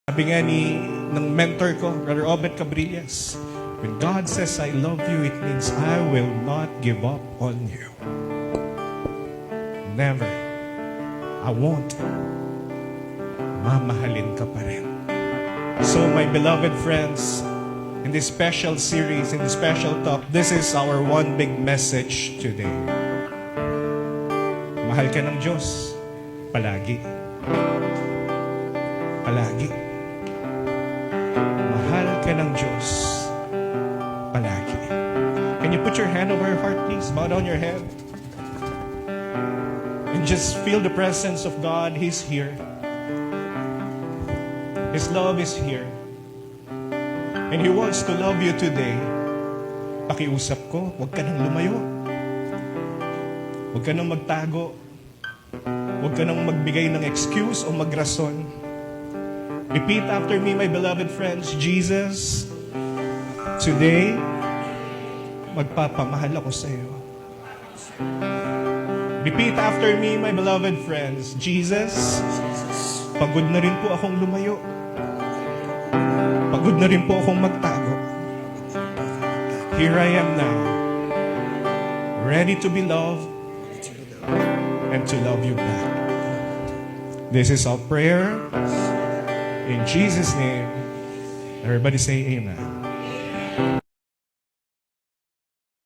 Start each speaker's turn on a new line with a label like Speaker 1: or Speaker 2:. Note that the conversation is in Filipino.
Speaker 1: Sabi nga ng mentor ko, Brother Obet Cabrillas, when God says, I love you, it means I will not give up on you. Never. I won't. Mamahalin ka pa rin. So, my beloved friends, in this special series, in this special talk, this is our one big message today. Mahal ka ng Diyos. Palagi. Palagi. Mahal ka ng Diyos. Palagi. Can you put your hand over your heart, please? Bow down your head. And just feel the presence of God. He's here. His love is here. And He wants to love you today. Pakiusap ko, huwag ka nang lumayo. Huwag ka nang magtago. Huwag ka nang magbigay ng excuse o magrason. Repeat after me, my beloved friends. Jesus, today, magpapamahal ako sa iyo. Repeat after me, my beloved friends. Jesus, pagod na rin po akong lumayo. Pagod na rin po akong magtago. Here I am now, ready to be loved and to love you back. This is our prayer. In Jesus' name, everybody say amen.